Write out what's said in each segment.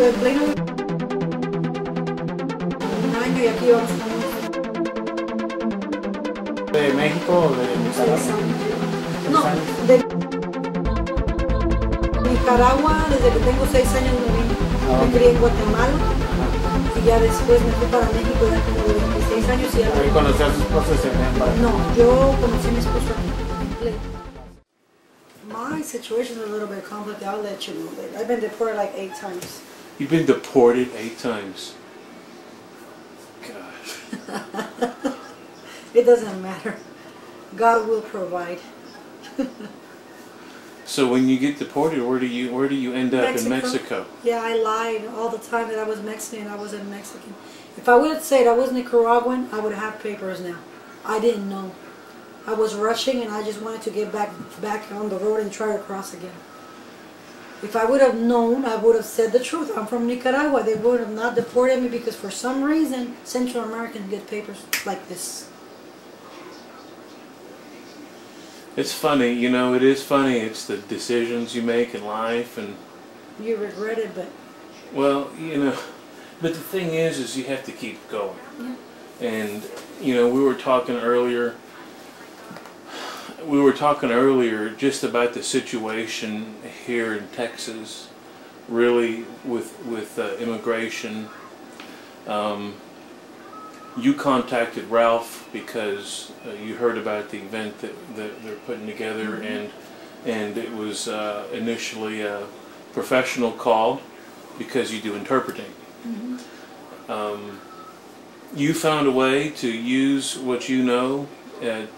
en pleno un año y aquí vamos. ¿De México o de Nicaragua? No, de Nicaragua, desde que tengo 6 años me vine. Me crié en Guatemala y ya después me fui para México ya como de 26 años y ya... ¿Ahí conocí a su esposa? No, yo conocí a mi esposo en pleno. My situation is a little bit complicated. I'll let you know later. I've been deported like 8 times. You've been deported 8 times. God. It doesn't matter. God will provide. So when you get deported, where do you end up? Mexico. In Mexico? Yeah, I lied all the time that I was Mexican. I wasn't Mexican. If I would have said I was Nicaraguan, I would have papers now. I didn't know. I was rushing and I just wanted to get back on the road and try to cross again. If I would have known, I would have said the truth. I'm from Nicaragua. They would have not deported me because for some reason Central Americans get papers like this. It's funny, you know, it is funny. It's the decisions you make in life, and you regret it, but well, you know, but the thing is you have to keep going. Yeah. And you know, we were talking earlier just about the situation here in Texas, really with immigration. You contacted Ralph because you heard about the event that they're putting together, Mm-hmm. and it was initially a professional call because you do interpreting. Mm-hmm. You found a way to use what you know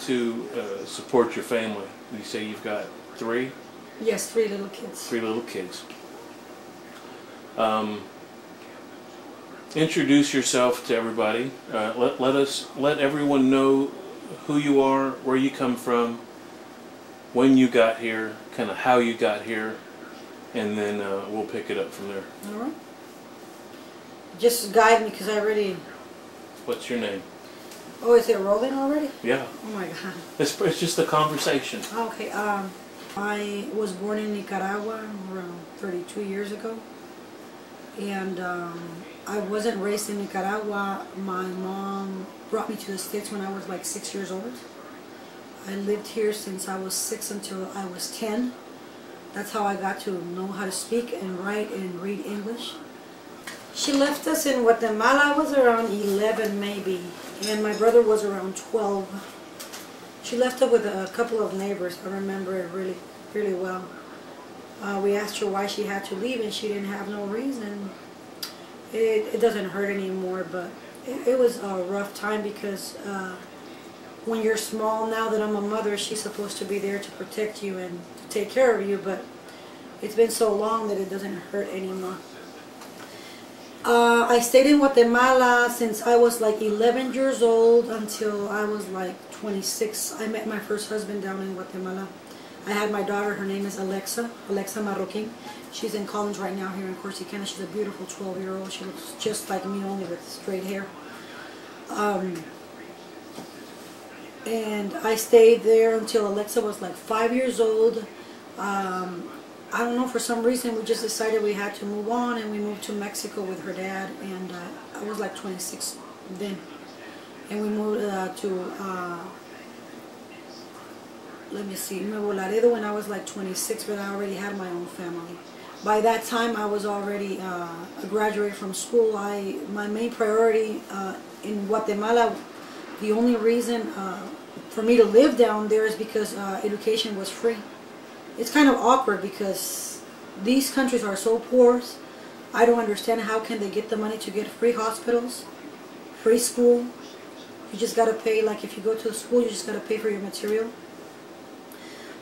to support your family. You say you've got 3? Yes, 3 little kids. 3 little kids. Introduce yourself to everybody. Let everyone know who you are, where you come from, when you got here, kind of how you got here, and then we'll pick it up from there. All right. Just guide me because I already... What's your name? Oh, is it rolling already? Yeah. Oh my God. It's just a conversation. Okay. I was born in Nicaragua around 32 years ago, and I wasn't raised in Nicaragua. My mom brought me to the States when I was like 6 years old. I lived here since I was 6 until I was 10. That's how I got to know how to speak and write and read English. She left us in Guatemala. I was around 11 maybe, and my brother was around 12. She left us with a couple of neighbors. I remember it really, really well. We asked her why she had to leave, and she didn't have no reason. It doesn't hurt anymore, but it was a rough time because when you're small, now that I'm a mother, she's supposed to be there to protect you and to take care of you, but it's been so long that it doesn't hurt anymore. I stayed in Guatemala since I was like 11 years old until I was like 26. I met my first husband down in Guatemala. I had my daughter. Her name is Alexa Marroquin. She's in college right now here in Corsicana. She's a beautiful 12-year-old. She looks just like me, only with straight hair. And I stayed there until Alexa was like 5 years old. I don't know, for some reason we just decided we had to move on, and we moved to Mexico with her dad, and I was like 26 then. And we moved to, let me see, Nuevo Laredo when I was like 26, but I already had my own family. By that time I was already graduated from school. My main priority in Guatemala, the only reason for me to live down there is because education was free. It's kind of awkward because these countries are so poor. I don't understand how can they get the money to get free hospitals, free school. You just got to pay, like if you go to a school, you just got to pay for your material.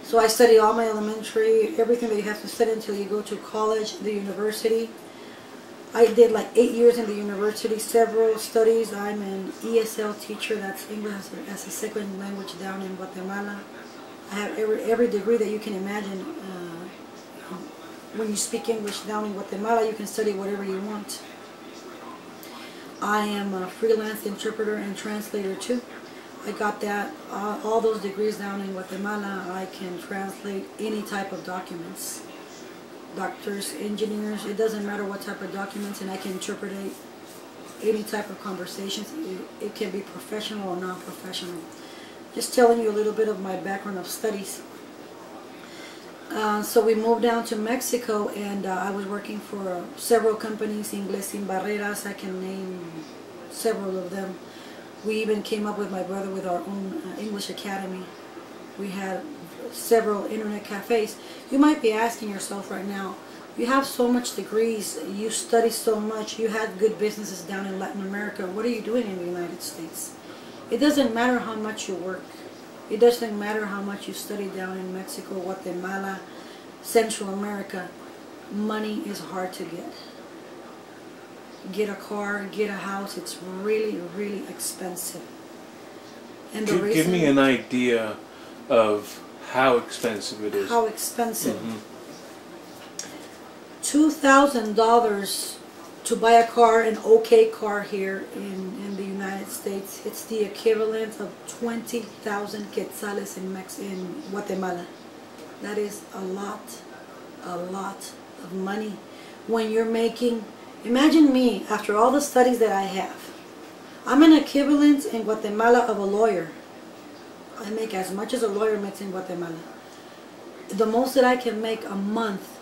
So I studied all my elementary, everything that you have to study until you go to college, the university. I did like 8 years in the university, several studies. I'm an ESL teacher, that's English as a second language down in Guatemala. I have every degree that you can imagine. When you speak English down in Guatemala, you can study whatever you want. I am a freelance interpreter and translator too. I got that, all those degrees down in Guatemala. I can translate any type of documents. doctors, engineers, it doesn't matter what type of documents, and I can interpret any type of conversations. It can be professional or non-professional. Just telling you a little bit of my background of studies. So we moved down to Mexico, and I was working for several companies, Ingles Sin Barreras, I can name several of them. We even came up with my brother with our own English Academy. We had several internet cafes. You might be asking yourself right now, you have so much degrees, you study so much, you had good businesses down in Latin America, what are you doing in the United States? It doesn't matter how much you work. It doesn't matter how much you study down in Mexico, Guatemala, Central America. Money is hard to get. Get a car, get a house, it's really, really expensive. And the reason, give me an idea of how expensive it is. How expensive. Mm-hmm. $2,000 to buy a car, an okay car here in the United States. It's the equivalent of 20,000 quetzales in Guatemala. That is a lot of money. When you're making, imagine me, after all the studies that I have, I'm an equivalent in Guatemala of a lawyer. I make as much as a lawyer makes in Guatemala. The most that I can make a month,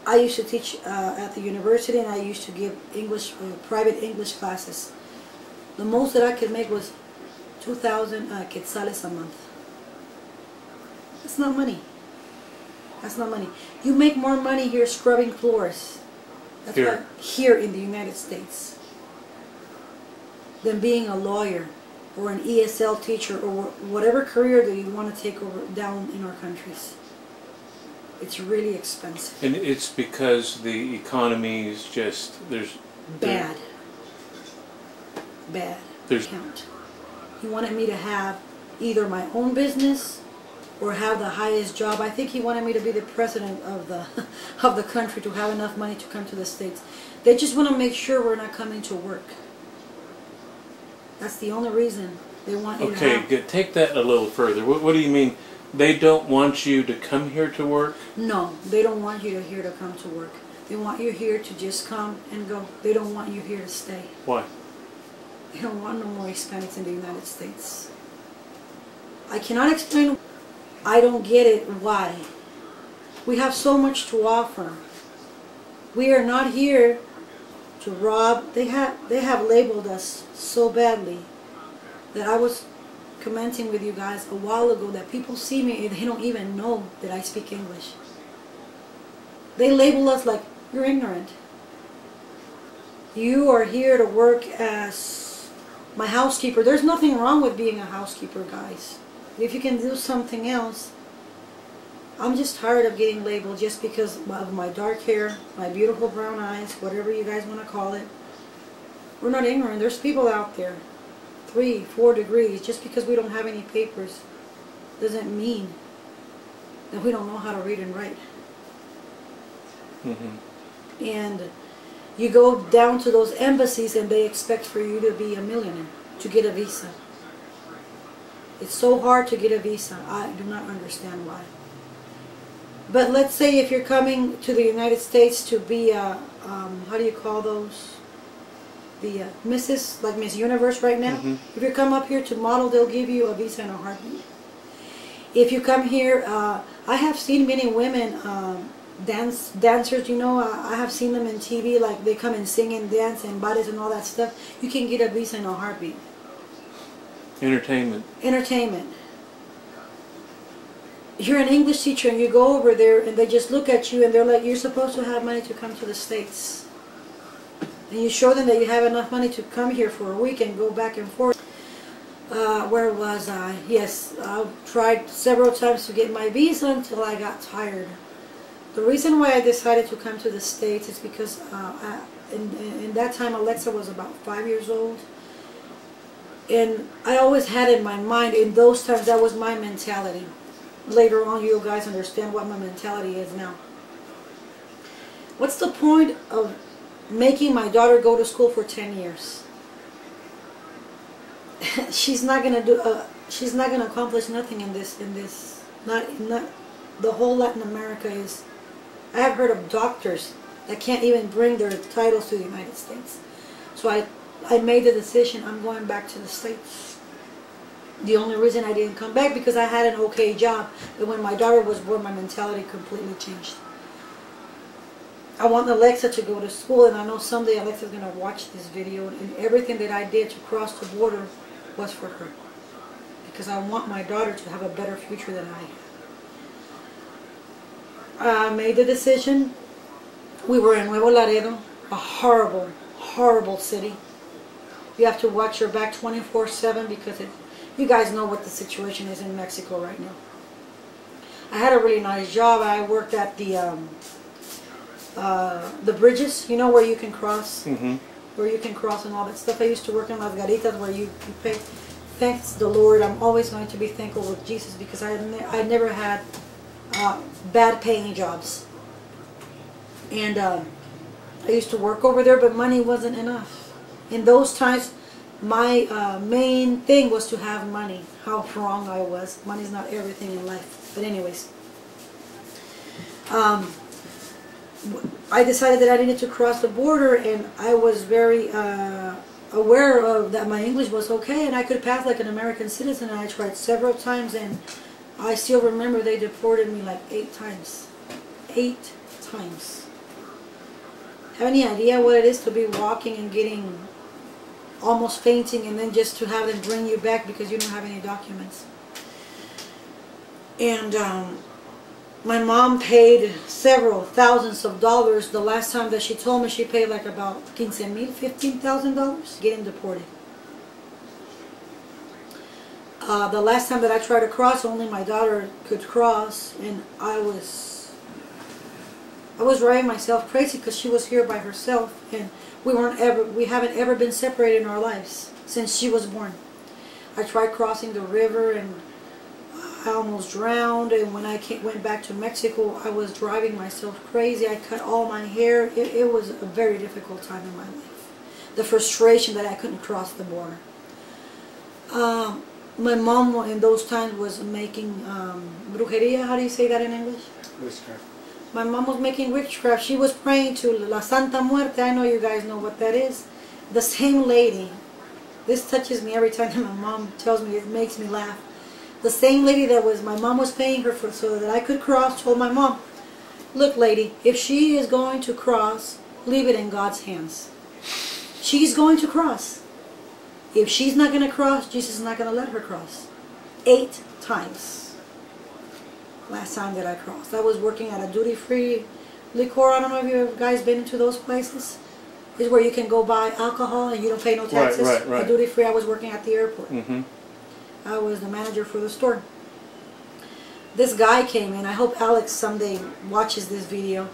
I used to teach at the university, and I used to give English, private English classes. The most that I could make was 2,000 quetzales a month. That's not money. That's not money. You make more money here scrubbing floors. That's Here. why, here in the United States, than being a lawyer or an ESL teacher or whatever career that you want to take over down in our countries. It's really expensive. And it's because the economy is just, Bad. There's- Count. He wanted me to have either my own business or have the highest job. I think he wanted me to be the president of the of the country, to have enough money to come to the States. They just want to make sure we're not coming to work. That's the only reason they want you to okay, have. good. Take that a little further. What do you mean? They don't want you to come here to work? No, they don't want you here to come to work. They want you here to just come and go. They don't want you here to stay. Why? They don't want no more Hispanics in the United States. I cannot explain. I don't get it why. We have so much to offer. We are not here to rob. They have labeled us so badly that I was commenting with you guys a while ago that people see me and they don't even know that I speak English. They label us like, you're ignorant. You are here to work as my housekeeper. There's nothing wrong with being a housekeeper, guys. If you can do something else. I'm just tired of getting labeled just because of my dark hair, my beautiful brown eyes, whatever you guys want to call it. We're not ignorant. There's people out there, 3, 4 degrees, just because we don't have any papers doesn't mean that we don't know how to read and write. Mm-hmm. And you go down to those embassies and they expect for you to be a millionaire to get a visa. It's so hard to get a visa. I do not understand why. But let's say if you're coming to the United States to be a, how do you call those? The Mrs., like Miss Universe right now. Mm-hmm. If you come up here to model, they'll give you a visa in a heartbeat. If you come here, I have seen many women, dancers, you know, I have seen them in TV, like they come and sing and dance and bodies and all that stuff. You can get a visa in a heartbeat. Entertainment. Entertainment. You're an English teacher and you go over there and they just look at you and they're like, you're supposed to have money to come to the States. And you show them that you have enough money to come here for a week and go back and forth. Where was I? Yes, I tried several times to get my visa until I got tired. The reason why I decided to come to the States is because in that time Alexa was about 5 years old. And I always had in my mind, in those times, that was my mentality. Later on, you guys understand what my mentality is now. What's the point of making my daughter go to school for 10 years? She's not gonna do. She's not gonna accomplish nothing in this. Not the whole Latin America is I have heard of doctors that can't even bring their titles to the United States. So I made the decision, I'm going back to the States. The only reason I didn't come back because I had an okay job, but when my daughter was born, my mentality completely changed. I want Alexa to go to school, and I know someday Alexa's going to watch this video, and everything that I did to cross the border was for her. Because I want my daughter to have a better future than I have. I made the decision. We were in Nuevo Laredo, a horrible, horrible city. You have to watch your back 24/7 because you guys know what the situation is in Mexico right now. I had a really nice job. I worked at the bridges, you know, where you can cross, where you can cross and all that stuff. I used to work in Las Garitas where you pay. Thanks the Lord, I'm always going to be thankful with Jesus because I never had bad paying jobs. And I used to work over there, but money wasn't enough. In those times, my main thing was to have money. How wrong I was. Money's not everything in life. But anyways, I decided that I needed to cross the border, and I was very aware of that my English was okay and I could pass like an American citizen, and I tried several times, and I still remember they deported me like 8 times. 8 times. Have any idea what it is to be walking and getting almost fainting and then just to have them bring you back because you don't have any documents? And my mom paid several thousands of dollars. The last time that she told me, she paid like about $15,000, $15,000 getting deported. The last time that I tried to cross, only my daughter could cross, and I was driving myself crazy because she was here by herself, and we haven't ever been separated in our lives since she was born. I tried crossing the river and I almost drowned, and when I went back to Mexico, I was driving myself crazy. I cut all my hair. It was a very difficult time in my life. The frustration that I couldn't cross the border. My mom in those times was making brujeria. How do you say that in English? Witchcraft. My mom was making witchcraft. She was praying to La Santa Muerte. I know you guys know what that is. The same lady. This touches me every time my mom tells me. It makes me laugh. The same lady that my mom was paying her for so that I could cross, told my mom, look lady, if she is going to cross, leave it in God's hands. She's going to cross. If she's not going to cross, Jesus is not going to let her cross. 8 times. Last time that I crossed. I was working at a duty-free liquor. I don't know if you guys been into those places. It's where you can go buy alcohol and you don't pay no taxes. Right. A duty-free. I was working at the airport. I was the manager for the store. This guy came in. I hope Alex someday watches this video.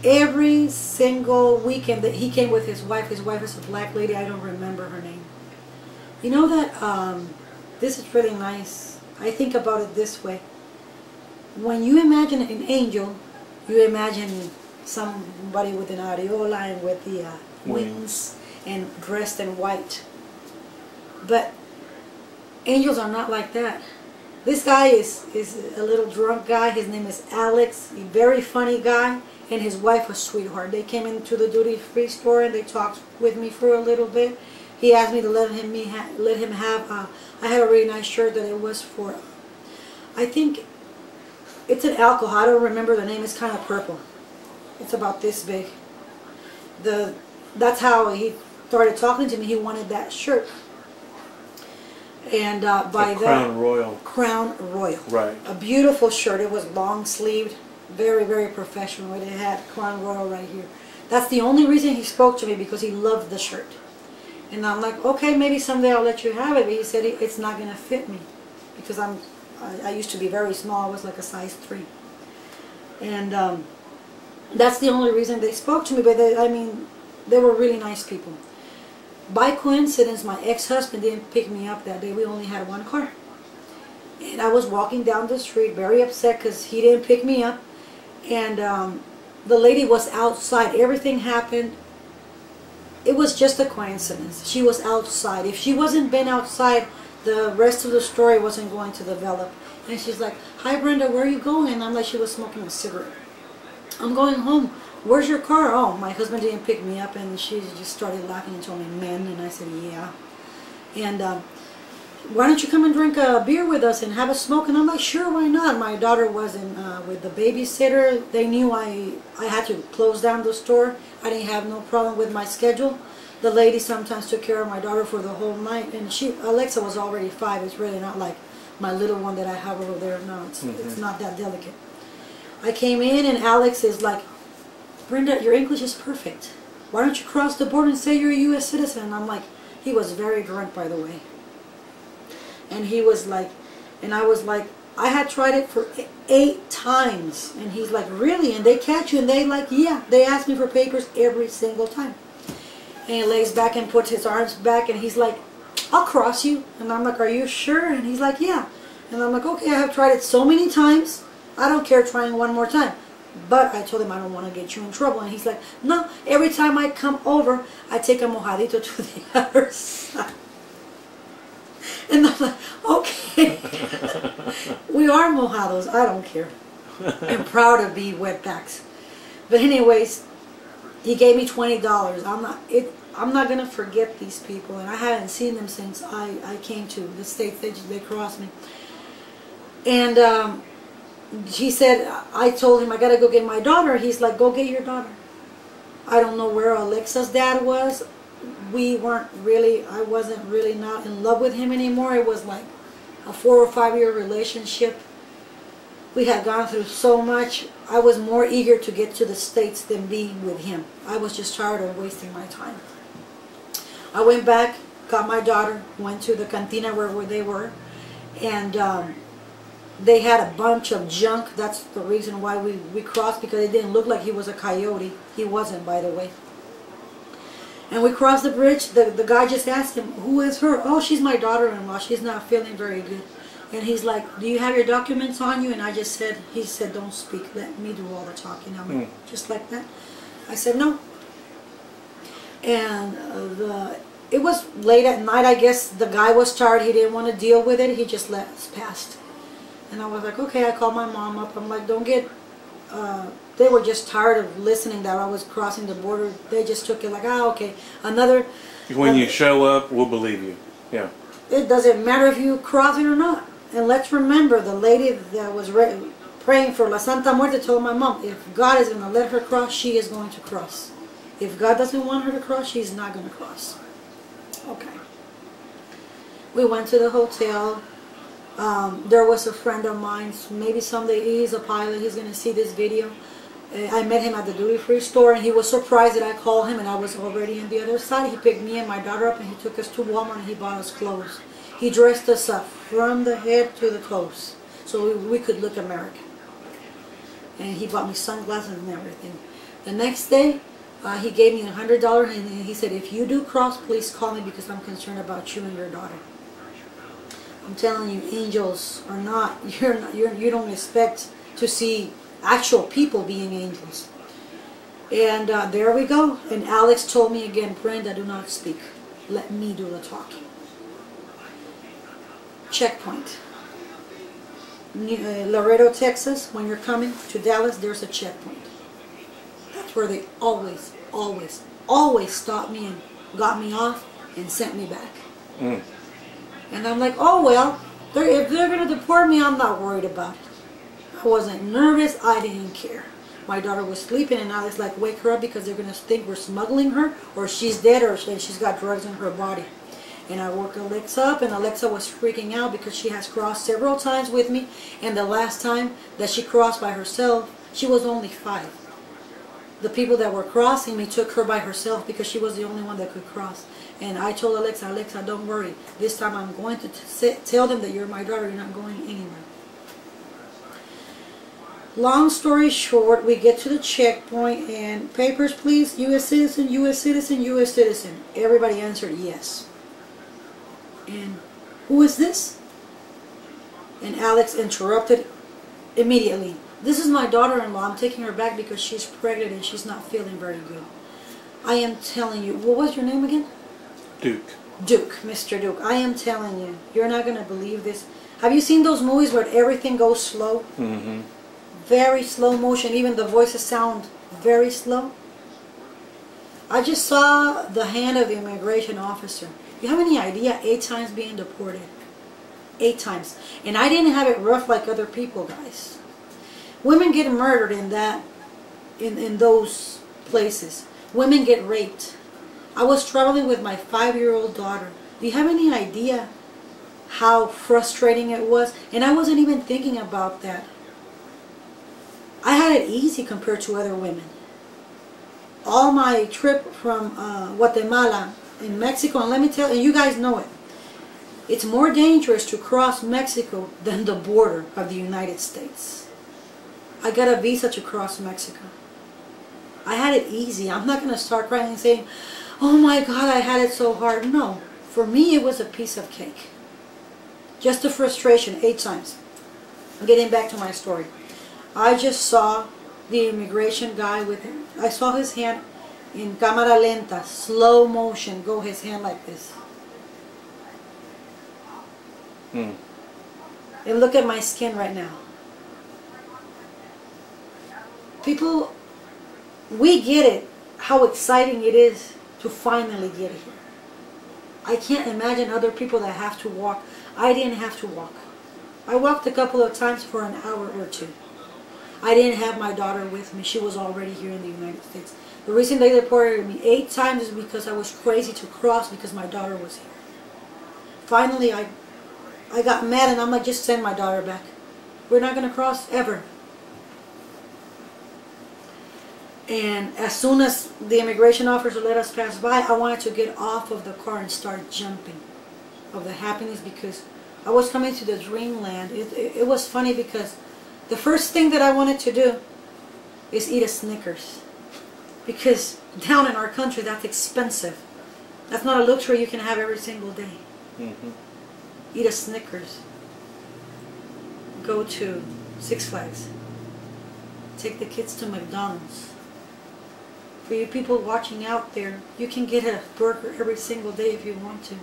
Every single weekend that he came with his wife is a black lady. I don't remember her name. You know that this is really nice. I think about it this way. When you imagine an angel, you imagine somebody with an aureola and with the wings and dressed in white. But angels are not like that. This guy is a little drunk guy. His name is Alex. A very funny guy. And his wife was a sweetheart. They came into the duty-free store and they talked with me for a little bit. He asked me to let him have. I had a really nice shirt that it was for. I think it's an alcohol. I don't remember the name. It's kind of purple. It's about this big. That's how he started talking to me. He wanted that shirt. And by that, Crown Royal. Crown Royal. Right. A beautiful shirt. It was long sleeved, very, very professional. It had Crown Royal right here. That's the only reason he spoke to me, because he loved the shirt. And I'm like, okay, maybe someday I'll let you have it. But he said it's not going to fit me, because I used to be very small. I was like a size 3. And that's the only reason they spoke to me. But they were really nice people. By coincidence, my ex-husband didn't pick me up that day. We only had one car. And I was walking down the street very upset because he didn't pick me up. And the lady was outside. Everything happened. It was just a coincidence. She was outside. If she wasn't been outside, the rest of the story wasn't going to develop. And she's like, hi Brenda, where are you going? And I'm like, she was smoking a cigarette. I'm going home. Where's your car? Oh, my husband didn't pick me up, and she just started laughing and told me, men, and I said, yeah. And why don't you come and drink a beer with us and have a smoke? And I'm like, sure, why not? My daughter wasn't with the babysitter. They knew I had to close down the store. I didn't have no problem with my schedule. The lady sometimes took care of my daughter for the whole night, and Alexa was already 5. It's really not like my little one that I have over there. No, it's not that delicate. I came in, and Alex is like, Brenda, your English is perfect. Why don't you cross the border and say you're a U.S. citizen? And I'm like, he was very drunk, by the way. And he was like, and I was like, I had tried it for 8 times. And he's like, really? And they catch you, and they like, yeah. They ask me for papers every single time. And he lays back and puts his arms back, and he's like, I'll cross you. And I'm like, are you sure? And he's like, yeah. And I'm like, okay, I have tried it so many times. I don't care trying one more time. But I told him I don't want to get you in trouble. And he's like, no, every time I come over, I take a mojadito to the other side. And I'm like, okay. We are mojados. I don't care. I'm proud to be wetbacks. But anyways, he gave me $20. I'm not gonna forget these people, and I haven't seen them since I came to the States. They crossed me, and he said, I told him I gotta go get my daughter. He's like, go get your daughter. I don't know where Alexa's dad was. I wasn't really not in love with him anymore. It was like a 4 or 5 year relationship. We had gone through so much. I was more eager to get to the States than be with him. I was just tired of wasting my time. I went back, got my daughter, went to the cantina where they were, and they had a bunch of junk. That's the reason why we crossed, because it didn't look like he was a coyote. He wasn't, by the way. And we crossed the bridge. The guy just asked him, who is her? Oh, she's my daughter-in-law. She's not feeling very good. And he's like, do you have your documents on you? And I just said, he said, don't speak. Let me do all the talking. I'm like, just like that. I said, no. And it was late at night. I guess the guy was tired. He didn't want to deal with it. He just let us pass. And I was like, okay. I called my mom up. I'm like, don't get... they were just tired of listening that I was crossing the border. They just took it like, ah, okay. When you show up, we'll believe you. Yeah. It doesn't matter if you cross it or not. And let's remember, the lady that was praying for La Santa Muerte told my mom, if God is going to let her cross, she is going to cross. If God doesn't want her to cross, she's not going to cross. Okay. We went to the hotel. There was a friend of mine. Maybe someday, he's a pilot. He's going to see this video. I met him at the duty-free store, and he was surprised that I called him, and I was already on the other side. He picked me and my daughter up, and he took us to Walmart, and he bought us clothes. He dressed us up from the head to the toes, so we could look American. And he bought me sunglasses and everything. The next day, he gave me $100, and he said, if you do cross, please call me, because I'm concerned about you and your daughter. I'm telling you, angels are not, you don't expect to see actual people being angels. And there we go. And Alex told me again, Brenda, do not speak. Let me do the talking. Checkpoint. Laredo, Texas, when you're coming to Dallas, there's a checkpoint. That's where they always, always, always stopped me and got me off and sent me back. And I'm like, oh well, if they're going to deport me, I'm not worried about it. I wasn't nervous. I didn't care. My daughter was sleeping, and I was like, wake her up, because they're going to think we're smuggling her, or she's dead, or she's got drugs in her body. And I woke Alexa up, and Alexa was freaking out because she has crossed several times with me, and the last time that she crossed by herself, she was only 5. The people that were crossing me took her by herself because she was the only one that could cross. And I told Alexa, Alexa, don't worry. This time I'm going to tell them that you're my daughter. You're not going anywhere. Long story short, we get to the checkpoint, and papers please, U.S. citizen, U.S. citizen, U.S. citizen. Everybody answered yes. And who is this? And Alex interrupted immediately. This is my daughter-in-law. I'm taking her back because she's pregnant and she's not feeling very good. I am telling you, what was your name again? Duke. Duke, Mr. Duke. I am telling you, you're not going to believe this. Have you seen those movies where everything goes slow? very slow motion. Even the voices sound very slow. I just saw the hand of the immigration officer. You have any idea? 8 times being deported. 8 times. And I didn't have it rough like other people, guys. Women get murdered in those places. Women get raped. I was traveling with my 5-year-old daughter. Do you have any idea how frustrating it was? And I wasn't even thinking about that. I had it easy compared to other women. All my trip from Guatemala in Mexico, and let me tell you, you guys know it, it's more dangerous to cross Mexico than the border of the United States. I got a visa to cross Mexico. I had it easy. I'm not going to start crying and saying, oh my God, I had it so hard. No, for me it was a piece of cake. Just the frustration, 8 times. Getting back to my story. I just saw the immigration guy with him. I saw his hand in cámara lenta, slow motion, go his hand like this. And look at my skin right now. People, we get it, how exciting it is to finally get here. I can't imagine other people that have to walk. I didn't have to walk. I walked a couple of times for an hour or 2. I didn't have my daughter with me. She was already here in the United States. The reason they deported me 8 times is because I was crazy to cross because my daughter was here. Finally, I got mad and I'm like, just send my daughter back. We're not going to cross ever. And as soon as the immigration officer let us pass by, I wanted to get off of the car and start jumping of the happiness because I was coming to the dreamland. It was funny because the first thing that I wanted to do is eat a Snickers. Because down in our country, that's expensive. That's not a luxury you can have every single day. Eat a Snickers. Go to Six Flags. Take the kids to McDonald's. For you people watching out there, you can get a burger every single day if you want to.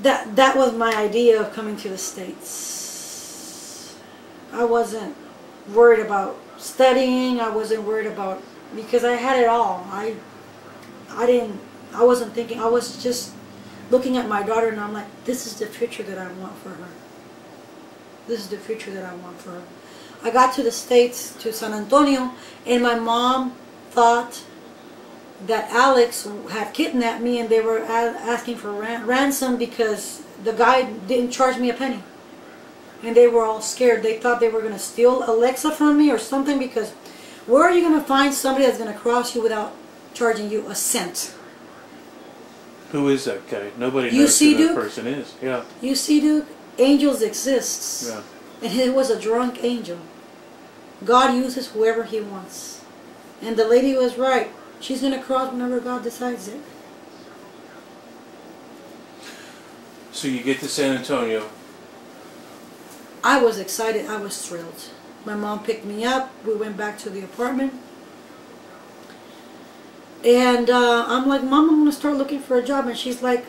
That was my idea of coming to the States. I wasn't worried about studying. I wasn't worried about, because I had it all. I wasn't thinking. I was just looking at my daughter and I'm like, this is the future that I want for her. This is the future that I want for her. I got to the States, to San Antonio, and my mom thought that Alex had kidnapped me and they were asking for ransom because the guy didn't charge me a penny. And they were all scared. They thought they were going to steal Alexa from me or something, because where are you going to find somebody that's going to cross you without charging you a cent? Who is that guy? Nobody knows who that person is. Yeah. You see, Duke, angels exist. Yeah. And it was a drunk angel. God uses whoever He wants. And the lady was right. She's going to cross whenever God decides it. So you get to San Antonio. I was excited. I was thrilled. My mom picked me up. We went back to the apartment. And I'm like, Mom, I'm going to start looking for a job. And she's like,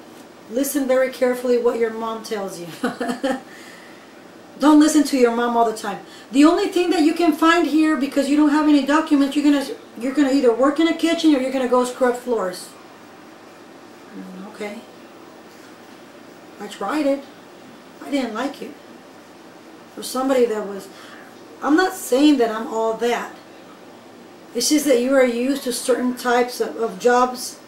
listen very carefully what your mom tells you. Don't listen to your mom all the time. The only thing that you can find here, because you don't have any documents, you're gonna either work in a kitchen or you're gonna go scrub floors. Okay. I tried it. I didn't like it. For somebody that was, I'm not saying that I'm all that. It's just that you are used to certain types of jobs.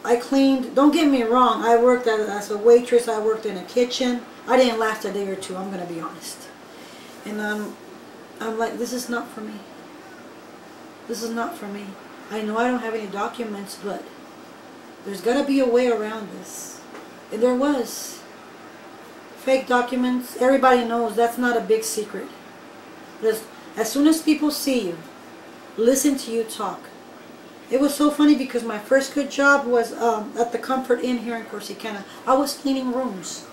I cleaned, don't get me wrong, I worked as a waitress, I worked in a kitchen. I didn't last a day or 2, I'm going to be honest. And I'm like, this is not for me. This is not for me. I know I don't have any documents, but there's got to be a way around this. And there was. Fake documents, everybody knows that's not a big secret. Because as soon as people see you, listen to you talk. It was so funny because my first good job was at the Comfort Inn here in Corsicana. I was cleaning rooms.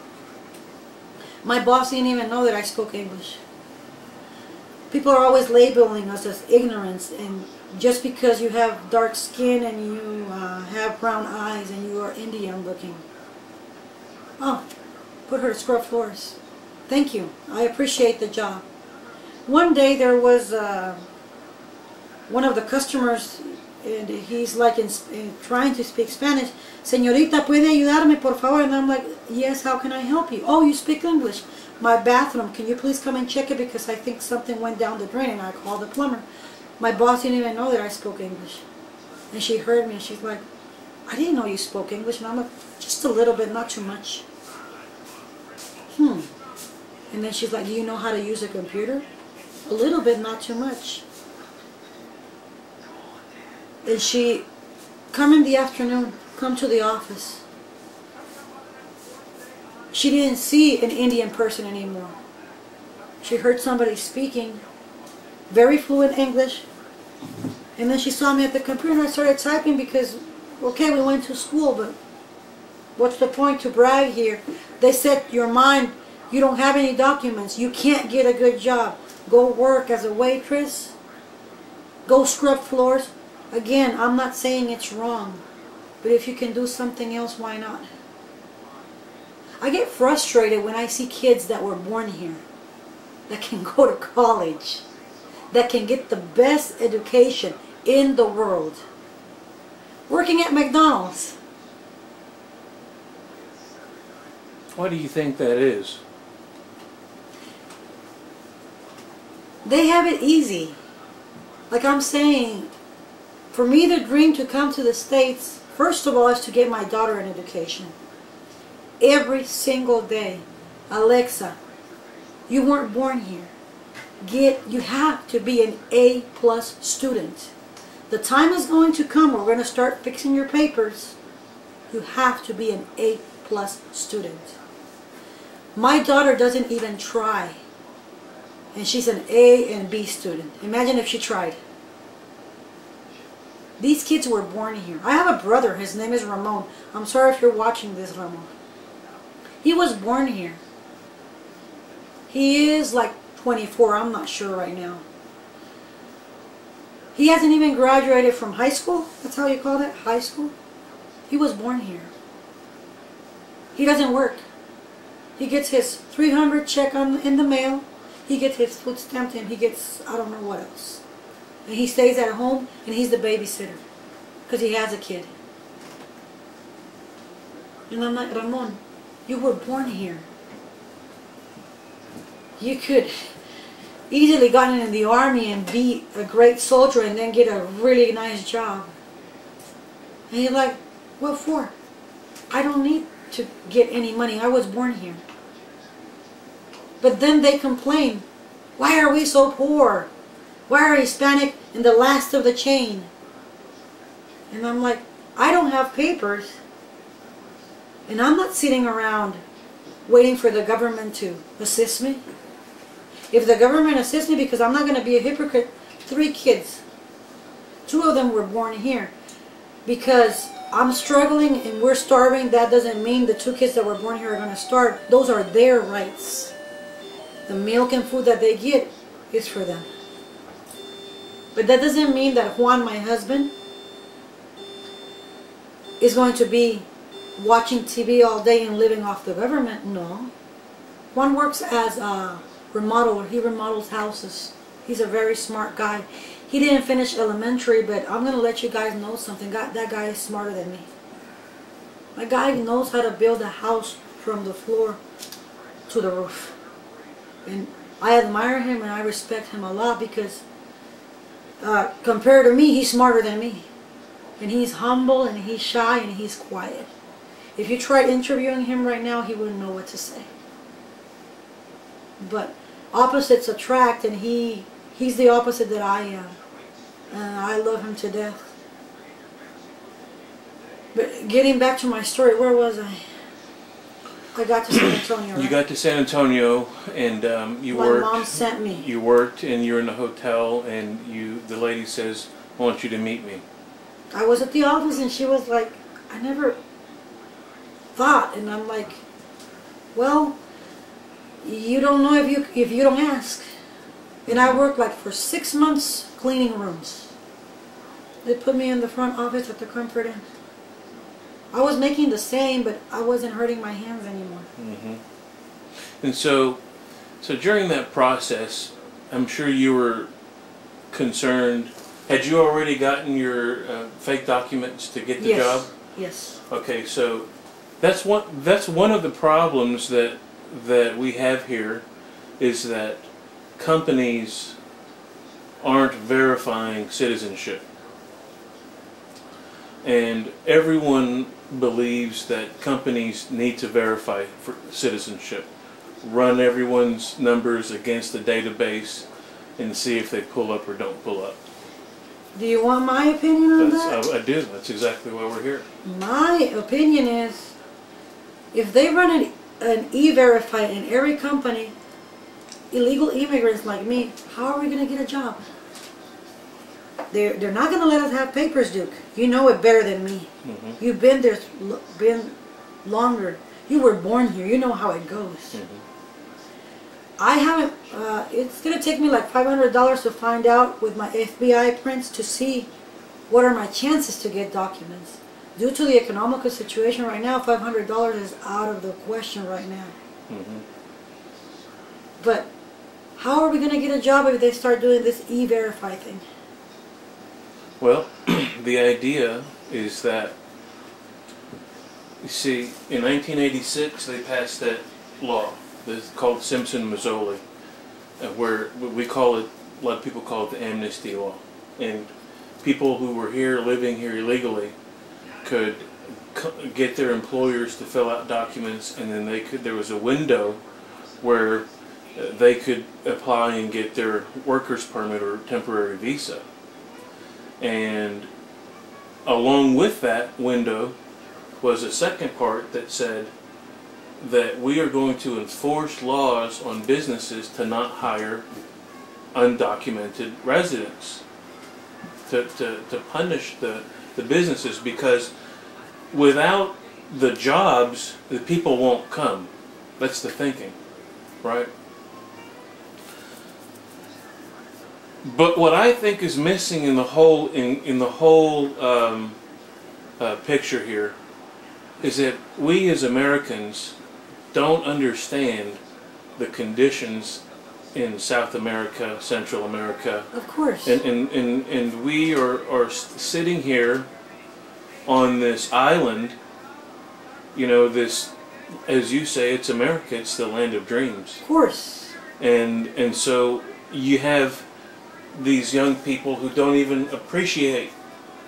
My boss didn't even know that I spoke English. People are always labeling us as ignorance, and just because you have dark skin and you have brown eyes and you are Indian looking. Oh, put her to scrub floors. Thank you. I appreciate the job. One day there was one of the customers, and he's like trying to speak Spanish. Señorita, ¿puede ayudarme, por favor? And I'm like, yes, how can I help you? Oh, you speak English. My bathroom, can you please come and check it because I think something went down the drain, and I called the plumber. My boss didn't even know that I spoke English. And she heard me and she's like, I didn't know you spoke English. And I'm like, just a little bit, not too much. And then she's like, do you know how to use a computer? A little bit, not too much. And she, come in the afternoon, come to the office. She didn't see an Indian person anymore. She heard somebody speaking very fluent English. And then she saw me at the computer and I started typing because, okay, we went to school, but what's the point to brag here? They said, your mind, you don't have any documents. You can't get a good job. Go work as a waitress. Go scrub floors. Again, I'm not saying it's wrong, but if you can do something else, why not? I get frustrated when I see kids that were born here, that can go to college, that can get the best education in the world, working at McDonald's. Why do you think that is? They have it easy. Like I'm saying, for me the dream to come to the States, first of all, is to get my daughter an education. Every single day. Alexa, you weren't born here. You have to be an A+ student. The time is going to come where we're going to start fixing your papers. You have to be an A+ student. My daughter doesn't even try. And she's an A and B student. Imagine if she tried. These kids were born here. I have a brother. His name is Ramon. I'm sorry if you're watching this, Ramon. He was born here. He is like 24. I'm not sure right now. He hasn't even graduated from high school. That's how you call it? High school? He was born here. He doesn't work. He gets his $300 check in the mail. He gets his food stamped and he gets, I don't know what else. And he stays at home and he's the babysitter because he has a kid. And I'm like, Ramon, you were born here. You could easily gotten in the army and be a great soldier and then get a really nice job. And he's like, what for? I don't need to get any money. I was born here. But then they complain, why are we so poor? Why are Hispanic in the last of the chain? And I'm like, I don't have papers. And I'm not sitting around waiting for the government to assist me. If the government assists me, because I'm not going to be a hypocrite, 3 kids. 2 of them were born here. Because I'm struggling and we're starving, that doesn't mean the 2 kids that were born here are going to starve. Those are their rights. The milk and food that they get is for them. But that doesn't mean that Juan, my husband, is going to be watching TV all day and living off the government. No. Juan works as a remodeler. He remodels houses. He's a very smart guy. He didn't finish elementary, but I'm going to let you guys know something. That guy is smarter than me. My guy knows how to build a house from the floor to the roof. And I admire him and I respect him a lot because compared to me, he's smarter than me. And he's humble and he's shy and he's quiet. If you tried interviewing him right now, he wouldn't know what to say. But opposites attract, and he's the opposite that I am. And I love him to death. But getting back to my story, where was I? I got to San Antonio. Right? You got to San Antonio, and you worked. My mom sent me. You worked, and you're in a hotel, and the lady says, "I want you to meet me." I was at the office, and she was like, "I never thought," and I'm like, "Well, you don't know if you don't ask." And I worked like for 6 months cleaning rooms. They put me in the front office at the Comfort Inn. I was making the same, but I wasn't hurting my hands anymore. And so, So during that process, I'm sure you were concerned. Had you already gotten your fake documents to get the job? Yes. Okay, so that's one of the problems that we have here, is that companies aren't verifying citizenship. And everyone believes that companies need to verify for citizenship. Run everyone's numbers against the database and see if they pull up or don't pull up. Do you want my opinion on that? I do. That's exactly why we're here. My opinion is, if they run an e-verify in every company, illegal immigrants like me, how are we going to get a job? They're not going to let us have papers, Duke. You know it better than me. Mm-hmm. You've been there, been longer. You were born here. You know how it goes. Mm-hmm. I haven't, it's going to take me like $500 to find out with my FBI prints to see what are my chances to get documents. Due to the economical situation right now, $500 is out of the question right now. Mm-hmm. But how are we going to get a job if they start doing this e-verify thing? Well, the idea is that, you see, in 1986 they passed that law. It's called Simpson-Mazzoli, where we call it, a lot of people call it the Amnesty law. And people who were here, living here illegally, could get their employers to fill out documents, and then there was a window where they could apply and get their workers permit or temporary visa. And along with that window was a second part that said that we are going to enforce laws on businesses to not hire undocumented residents, to punish the businesses, because without the jobs, the people won't come. That's the thinking, right? But what I think is missing in the whole picture here is that we as Americans don't understand the conditions in South America, Central America. Of course. And we are sitting here on this island, you know, this, as you say, it's America, it's the land of dreams. Of course. And so you have these young people who don't even appreciate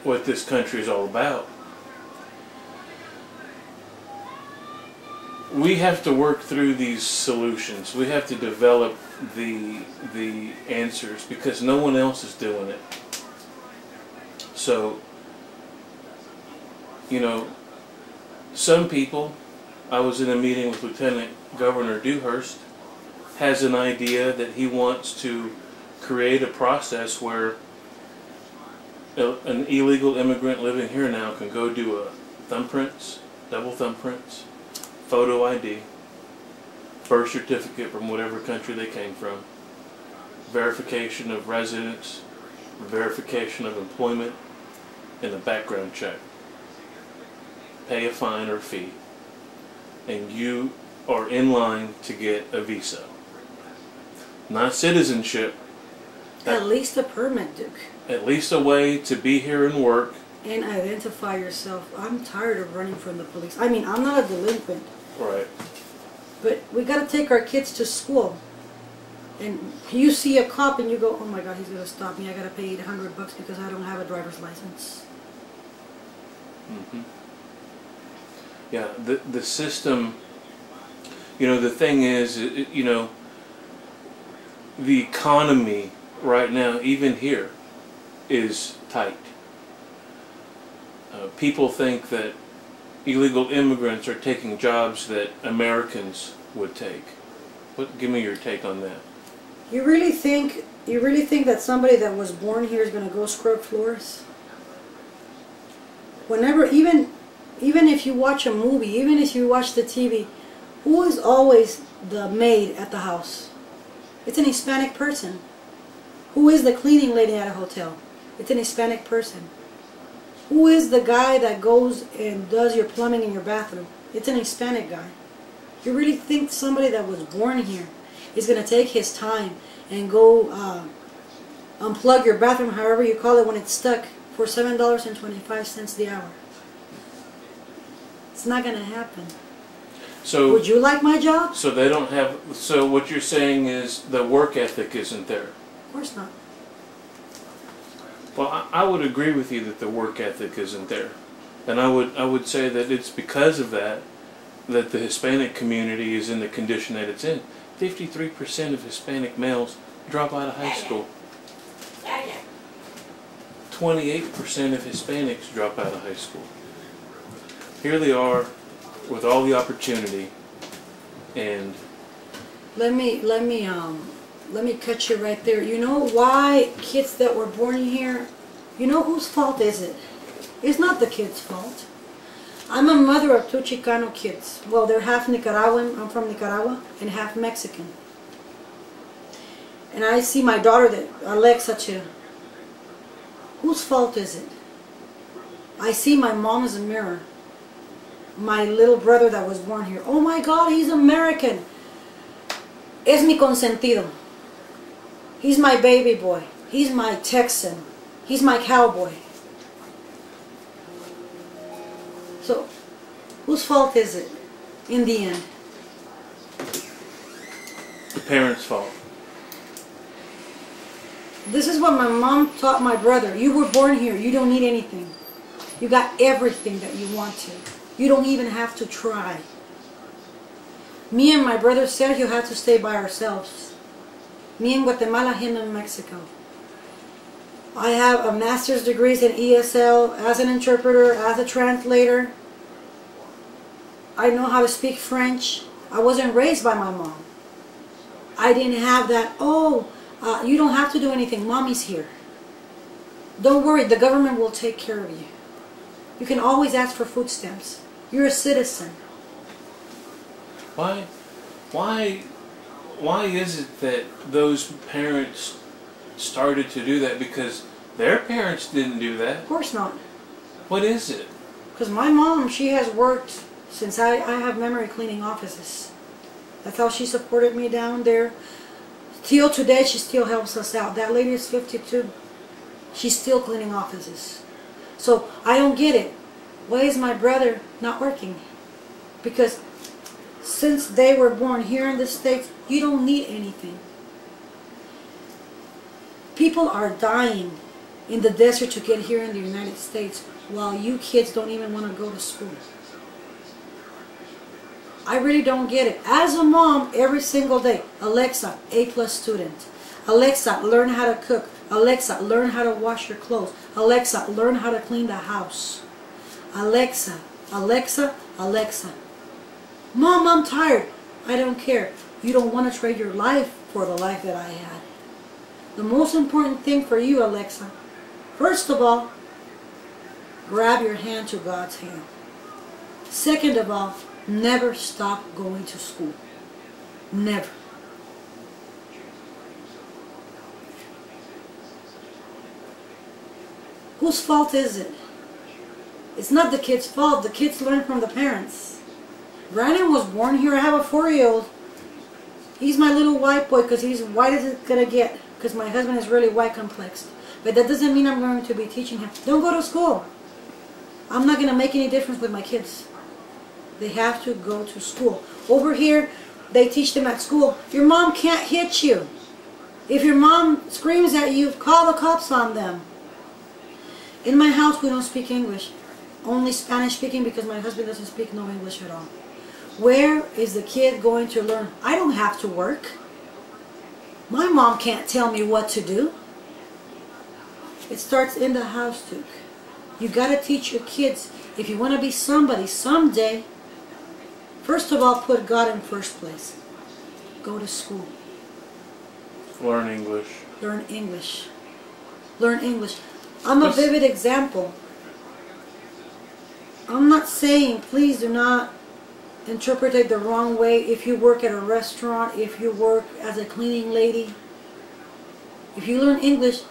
what this country is all about. We have to work through these solutions. We have to develop the answers, because no one else is doing it. So, you know, some people, I was in a meeting with Lieutenant Governor Dewhurst, has an idea that he wants to create a process where an illegal immigrant living here now can go do a thumbprints, double thumbprints, photo ID, birth certificate from whatever country they came from, verification of residence, verification of employment, and a background check. Pay a fine or fee, and you are in line to get a visa. Not citizenship. At least a permit, Duke. At least a way to be here and work. And identify yourself. I'm tired of running from the police. I mean, I'm not a delinquent. Right. But we got to take our kids to school. And you see a cop and you go, oh my God, he's going to stop me. I got to pay $800 because I don't have a driver's license. Mm-hmm. Yeah, the system, you know, the thing is, you know, the economy right now, even here, is tight. People think that illegal immigrants are taking jobs that Americans would take. Give me your take on that. You really think that somebody that was born here is going to go scrub floors? Whenever, even if you watch a movie, even if you watch the TV, who is always the maid at the house? It's an Hispanic person. Who is the cleaning lady at a hotel? It's an Hispanic person. Who is the guy that goes and does your plumbing in your bathroom? It's an Hispanic guy. You really think somebody that was born here? is going to take his time and go unplug your bathroom, however you call it, when it's stuck, for $7.25 the hour. It's not going to happen. So would you like my job? So they don't have. So what you're saying is the work ethic isn't there. Of course not. Well, I would agree with you that the work ethic isn't there, and I would say that it's because of that that the Hispanic community is in the condition that it's in. 53% of Hispanic males drop out of high school. 28% of Hispanics drop out of high school. Here they are with all the opportunity, and let me cut you right there. You know why kids that were born here, you know whose fault is it? It's not the kids' fault. I'm a mother of 2 Chicano kids. Well, they're half Nicaraguan, I'm from Nicaragua, and half Mexican. And I see my daughter, that Alexa, too. Whose fault is it? I see my mom as a mirror. My little brother that was born here. Oh my God, he's American. Es mi consentido. He's my baby boy. He's my Texan. He's my cowboy. So, whose fault is it in the end? the parents' fault. This is what my mom taught my brother. You were born here. You don't need anything. You got everything that you want to. You don't even have to try. Me and my brother Sergio had to stay by ourselves. Me in Guatemala, him in Mexico. I have a master's degree in ESL, as an interpreter, as a translator. I know how to speak French. I wasn't raised by my mom. I didn't have that, you don't have to do anything. Mommy's here. Don't worry, the government will take care of you. You can always ask for food stamps. You're a citizen. Why is it that those parents started to do that? Because their parents didn't do that. Of course not. What is it? Because my mom, she has worked since I have memory cleaning offices. That's how she supported me down there. Till today, she still helps us out. That lady is 52. She's still cleaning offices. So I don't get it. Why is my brother not working? Because since they were born here in the States, you don't need anything. People are dying in the desert to get here in the United States, while you kids don't even want to go to school. I really don't get it. As a mom, every single day, Alexa, A+ student. Alexa, learn how to cook. Alexa, learn how to wash your clothes. Alexa, learn how to clean the house. Alexa, Alexa, Alexa. Mom, I'm tired. I don't care. You don't want to trade your life for the life that I had. The most important thing for you, Alexa, first of all, grab your hand to God's hand. Second of all, never stop going to school. Never. Whose fault is it? It's not the kid's fault. The kids learn from the parents. Brandon was born here. I have a 4-year-old. He's my little white boy because he's white as it's going to get. Because my husband is really white complexed. But that doesn't mean I'm going to be teaching him. Don't go to school. I'm not going to make any difference with my kids. They have to go to school. Over here, they teach them at school. Your mom can't hit you. If your mom screams at you, call the cops on them. In my house, we don't speak English. Only Spanish speaking because my husband doesn't speak no English at all. Where is the kid going to learn? I don't have to work. My mom can't tell me what to do. It starts in the house, Duke. You got to teach your kids, if you want to be somebody someday, first of all, put God in first place. Go to school. Learn English. Learn English. Learn English. I'm a vivid example. I'm not saying, please do not interpret it the wrong way. If you work at a restaurant, if you work as a cleaning lady, if you learn English,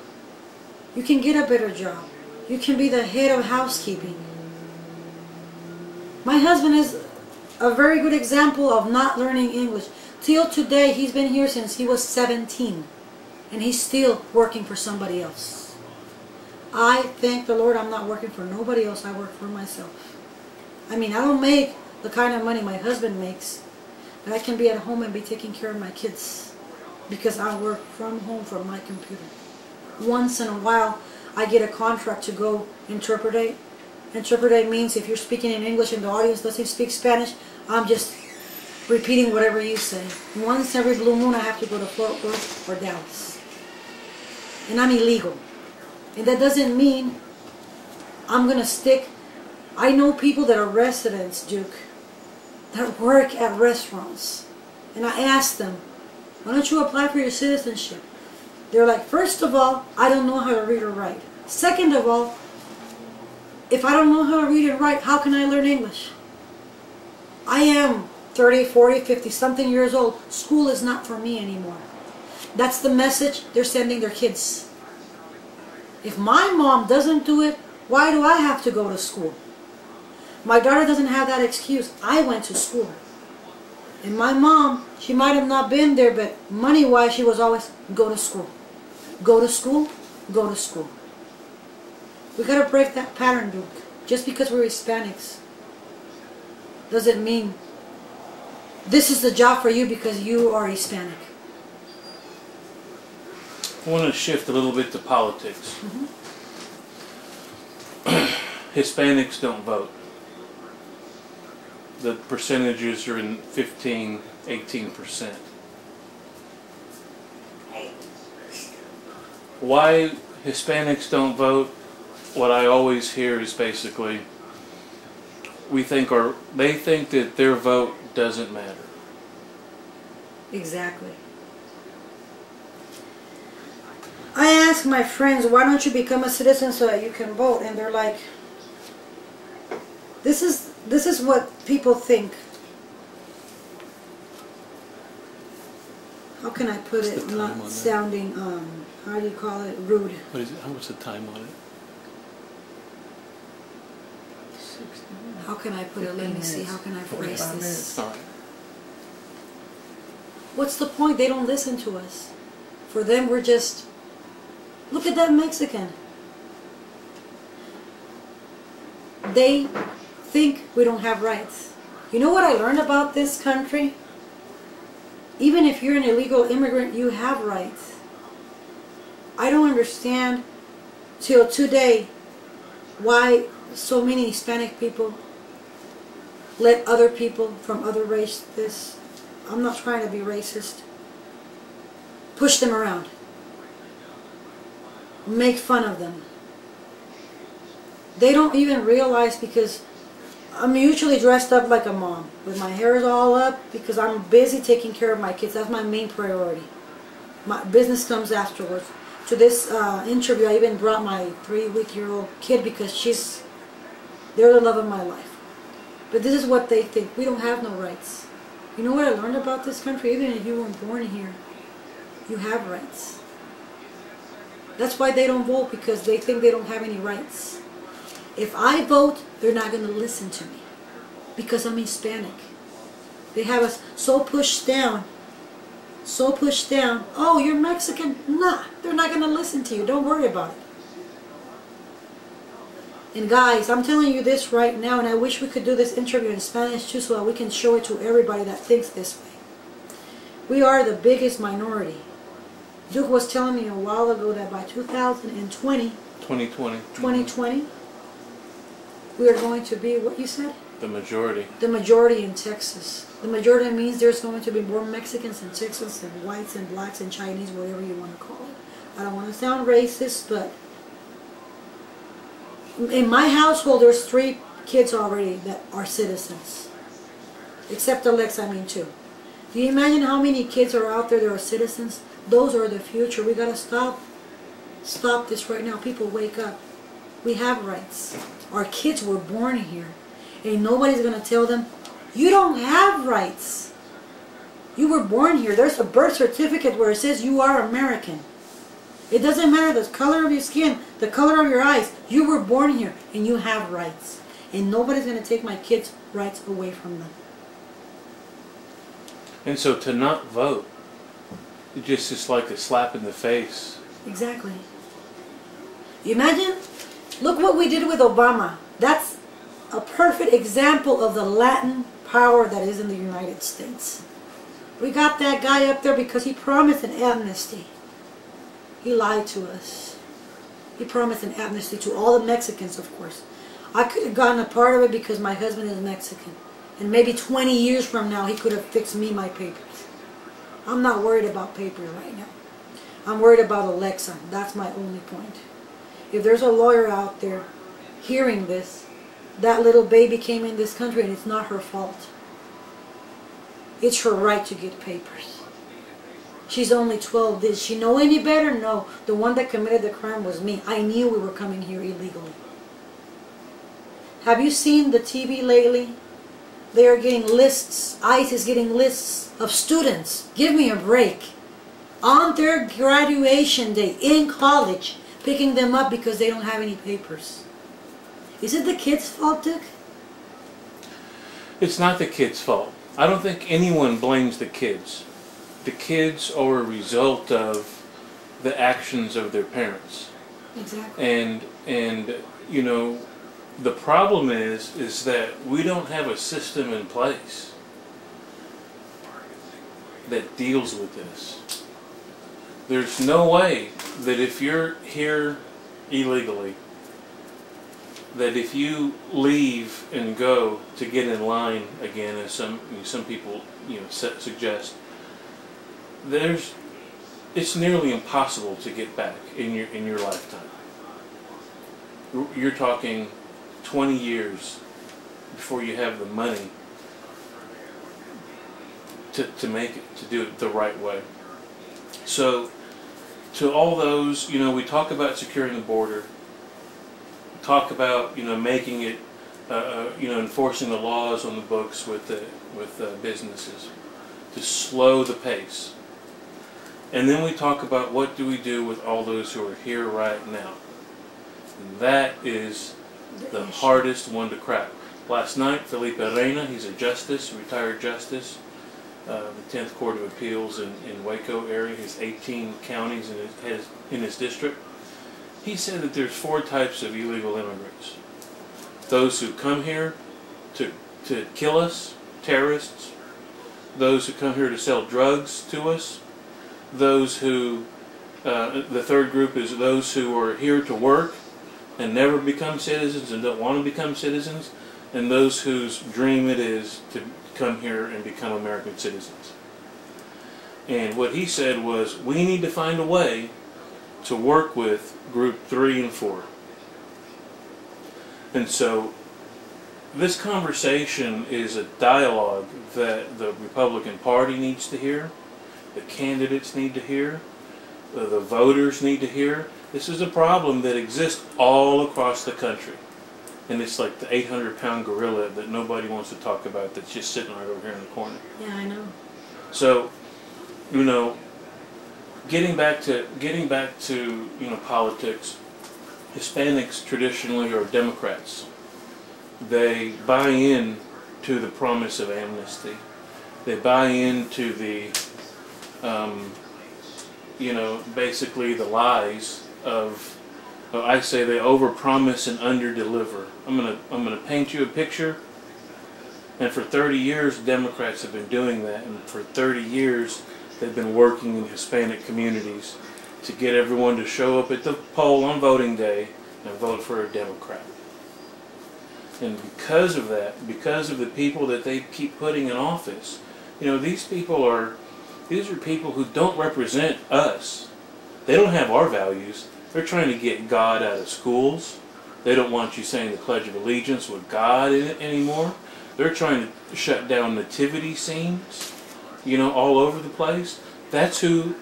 you can get a better job. You can be the head of housekeeping. My husband is a very good example of not learning English. till today, he's been here since he was 17. And he's still working for somebody else. I thank the Lord I'm not working for nobody else. I work for myself. I mean, I don't make the kind of money my husband makes. But I can be at home and be taking care of my kids. Because I work from home from my computer. Once in a while, I get a contract to go interpret. Interpret means if you're speaking in English and the audience doesn't speak Spanish, I'm just repeating whatever you say. Once every blue moon, I have to go to Fort Worth or Dallas. And I'm illegal. And that doesn't mean I'm going to stick. I know people that are residents, Duke, that work at restaurants. And I ask them, why don't you apply for your citizenship? They're like, first of all, I don't know how to read or write. Second of all, if I don't know how to read and write, how can I learn English? I am 30, 40, 50 something years old. School is not for me anymore. That's the message they're sending their kids. If my mom doesn't do it, why do I have to go to school? My daughter doesn't have that excuse. I went to school. And my mom, she might have not been there, but money-wise, she was always, go to school. Go to school, go to school. We got to break that pattern, Duke. Just because we're Hispanics doesn't mean this is the job for you because you are Hispanic. I want to shift a little bit to politics. Hispanics don't vote. The percentages are in 15, 18%. Why Hispanics don't vote, what I always hear is basically, they think that their vote doesn't matter. Exactly. I ask my friends, why don't you become a citizen so that you can vote? And they're like, this is what people think. How can I put it not sounding, how do you call it, rude? What is it? How much the time on it? How can I put it? Let me see. How can I phrase this? All right. What's the point? They don't listen to us. For them, we're just, look at that Mexican. They think we don't have rights. You know what I learned about this country? Even if you're an illegal immigrant, you have rights. I don't understand till today why so many Hispanic people let other people from other races, I'm not trying to be racist, push them around, make fun of them. They don't even realize, because I'm usually dressed up like a mom with my hair is all up because I'm busy taking care of my kids. That's my main priority. My business comes afterwards. To this interview, I even brought my 3-week-old kid because they're the love of my life. But this is what they think. We don't have no rights. You know what I learned about this country? Even if you weren't born here, you have rights. That's why they don't vote, because they think they don't have any rights. If I vote, they're not going to listen to me because I'm Hispanic. They have us so pushed down. So pushed down. Oh, you're Mexican? Nah, they're not going to listen to you. Don't worry about it. And guys, I'm telling you this right now, and I wish we could do this interview in Spanish too so that we can show it to everybody that thinks this way. We are the biggest minority. Duke was telling me a while ago that by 2020, we are going to be, what you said? The majority. The majority in Texas. The majority means there's going to be more Mexicans in Texas than whites and blacks and Chinese, whatever you want to call it. I don't want to sound racist, but in my household there's 3 kids already that are citizens. Except Alexa, I mean 2. Do you imagine how many kids are out there that are citizens? Those are the future. We got to stop this right now. People, wake up. We have rights. Our kids were born here. And nobody's going to tell them, you don't have rights. You were born here. There's a birth certificate where it says you are American. It doesn't matter the color of your skin, the color of your eyes. You were born here and you have rights. And nobody's going to take my kids' rights away from them. And so to not vote, it just is like a slap in the face. Exactly. You imagine? Look what we did with Obama. That's a perfect example of the Latin power that is in the United States. We got that guy up there because he promised an amnesty. He lied to us. He promised an amnesty to all the Mexicans, of course. I could have gotten a part of it because my husband is Mexican. And maybe 20 years from now, he could have fixed me my papers. I'm not worried about papers right now. I'm worried about Alexa. That's my only point. If there's a lawyer out there hearing this, that little baby came in this country and it's not her fault. It's her right to get papers. She's only 12. Did she know any better? No. The one that committed the crime was me. I knew we were coming here illegally. Have you seen the TV lately? They are getting lists. ICE is getting lists of students. Give me a break. On their graduation day in college, picking them up because they don't have any papers. Is it the kids' fault, Dick? It's not the kids' fault. I don't think anyone blames the kids. The kids are a result of the actions of their parents. Exactly. And you know, the problem is that we don't have a system in place that deals with this. There's no way that if you're here illegally, that if you leave and go to get in line again, as some people suggest, it's nearly impossible to get back in your lifetime. You're talking 20 years before you have the money to make it, to do it the right way. So to all those, we talk about securing the border, talk about making it, enforcing the laws on the books with businesses to slow the pace, and then we talk about what do we do with all those who are here right now. And that is the hardest one to crack. Last night, Felipe Reina, he's a justice, retired justice, the 10th Court of Appeals in Waco area. He has 18 counties in his district. He said that there's 4 types of illegal immigrants. Those who come here to kill us, terrorists. Those who come here to sell drugs to us. Those who, the third group is those who are here to work and never become citizens and don't want to become citizens. And those whose dream it is to come here and become American citizens. And what he said was, we need to find a way to work with group 3 and 4. And so this conversation is a dialogue that the Republican Party needs to hear, the candidates need to hear, the voters need to hear. This is a problem that exists all across the country. And it's like the 800-pound gorilla that nobody wants to talk about, that's just sitting right over here in the corner. Yeah, I know. So, getting back to politics, Hispanics traditionally are Democrats. They buy in to the promise of amnesty. They buy into the, basically the lies of. I say they overpromise and underdeliver. I'm gonna paint you a picture. And for 30 years, Democrats have been doing that. And for 30 years, they've been working in Hispanic communities to get everyone to show up at the poll on voting day and vote for a Democrat. And because of that, because of the people that they keep putting in office, these are people who don't represent us. They don't have our values. They're trying to get God out of schools. They don't want you saying the Pledge of Allegiance with God in it anymore. They're trying to shut down nativity scenes, all over the place. That's who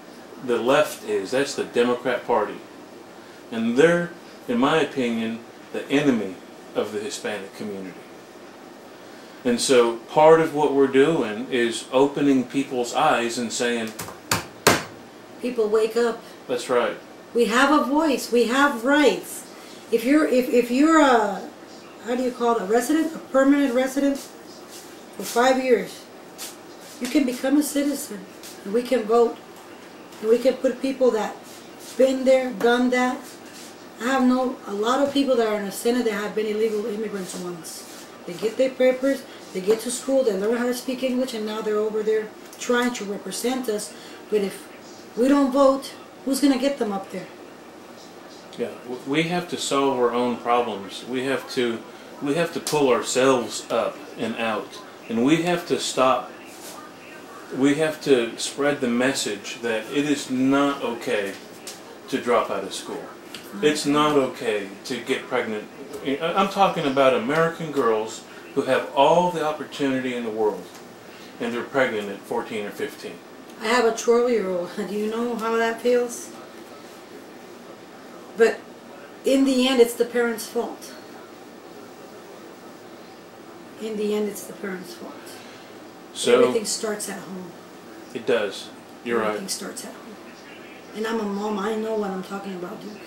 the left is. That's the Democrat Party. And they're, in my opinion, the enemy of the Hispanic community. And so part of what we're doing is opening people's eyes and saying, people, wake up. That's right. We have a voice. We have rights. If you're a, how do you call it, a resident, a permanent resident for 5 years, You can become a citizen, and we can vote, and we can put people that been there, done that. I have a lot of people that are in the Senate that have been illegal immigrants once. They get their papers, they get to school, they learn how to speak English, and now they're over there trying to represent us. But if we don't vote, who's going to get them up there? Yeah, we have to solve our own problems. We have to pull ourselves up and out, and we have to stop. We have to spread the message that it is not okay to drop out of school. It's not okay to get pregnant. I'm talking about American girls who have all the opportunity in the world, and they're pregnant at 14 or 15. I have a 12-year-old. Do you know how that feels? But in the end, it's the parents' fault. In the end, it's the parents' fault. So everything starts at home. It does. You're right. Everything starts at home. And I'm a mom. I know what I'm talking about, Duke.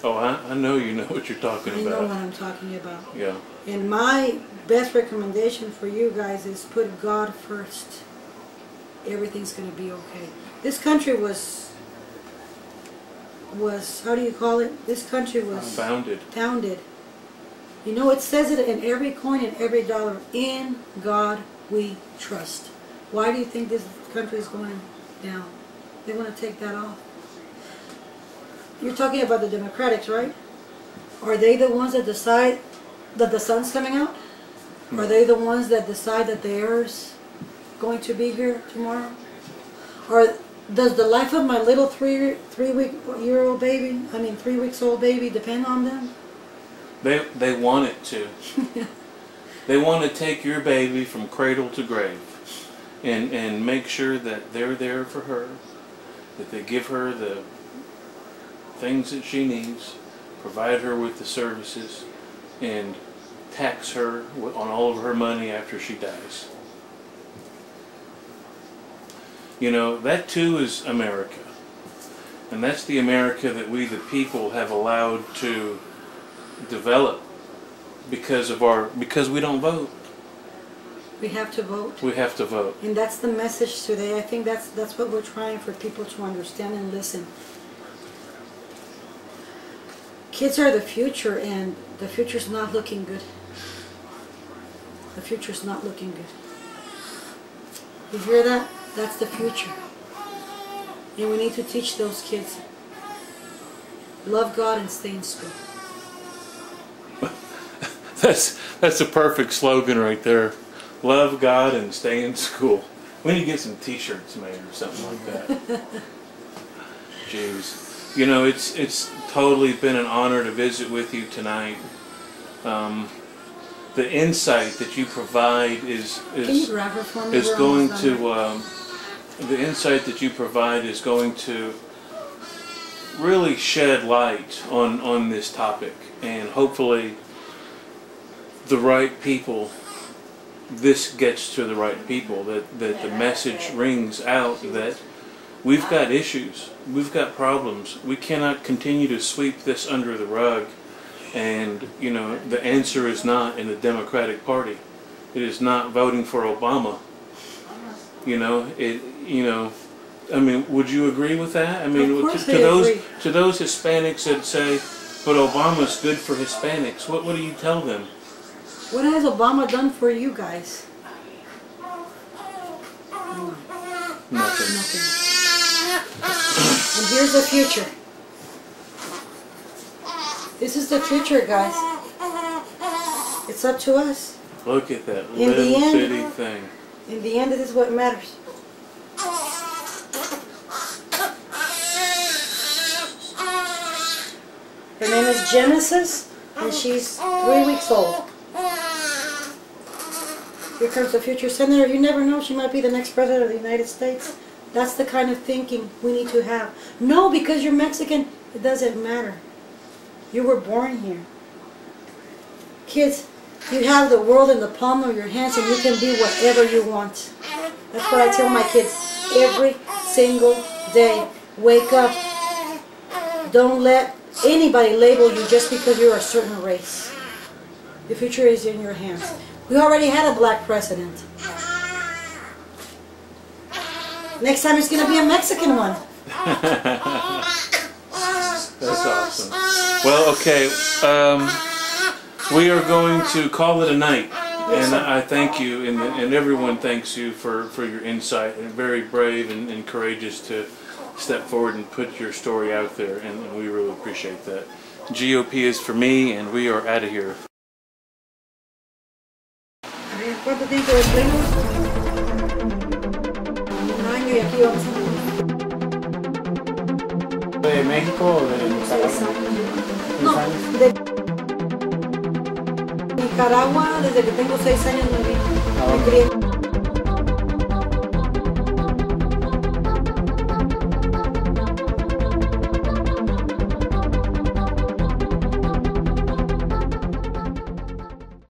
Oh, I know you know what you're talking about. I know what I'm talking about. Yeah. And my best recommendation for you guys is put God first. Everything's going to be okay. This country was how do you call it? This country was founded. You know, it says it in every coin and every dollar. In God we trust. Why do you think this country is going down? They want to take that off. You're talking about the Democrats, right? Are they the ones that decide that the sun's coming out? No. Are they the ones that decide that the air's going to be here tomorrow? Or does the life of my little 3 weeks old baby depend on them? They want it to. They want to take your baby from cradle to grave and make sure that they're there for her, that they give her the things that she needs, provide her with the services, and tax her on all of her money after she dies. You know, that too is America. And that's the America that we the people have allowed to develop because we don't vote. We have to vote. We have to vote. And that's the message today. I think that's what we're trying for people to understand and listen. Kids are the future, and the future's not looking good. The future's not looking good. You hear that? That's the future. And we need to teach those kids. Love God and stay in school. That's a perfect slogan right there. Love God and stay in school. We need to get some t-shirts made or something like that. Jeez. You know, it's totally been an honor to visit with you tonight. The insight that you provide is going to really shed light on this topic, and hopefully the right people, this gets to the right people, that the message rings out that we've got issues, we've got problems. We cannot continue to sweep this under the rug, and you know, the answer is not in the Democratic Party. It is not voting for Obama. You know, I mean, would you agree with that? I mean, to those Hispanics that say, but Obama's good for Hispanics, what do you tell them? What has Obama done for you guys? Nothing. And here's the future. This is the future, guys. It's up to us. Look at that little bitty thing. In the end, this is what matters. Her name is Genesis, and she's 3 weeks old. Here comes the future senator. You never know, she might be the next president of the United States. That's the kind of thinking we need to have. No, because you're Mexican, it doesn't matter. You were born here. Kids, you have the world in the palm of your hands, and you can be whatever you want. That's what I tell my kids every single day. Wake up. Don't let anybody label you just because you're a certain race. The future is in your hands. We already had a black president. Next time it's gonna be a Mexican one. That's awesome. Well, okay. We are going to call it a night. And I thank you, and everyone thanks you for your insight, and very brave and courageous to step forward and put your story out there, and we really appreciate that. GOP is for me, and we are out of here. ¿Cuánto tiempo de pleno? Un año y aquí vamos a... ¿De México o de Nicaragua? No, de Nicaragua, desde que tengo 6 años me vine. Me crié.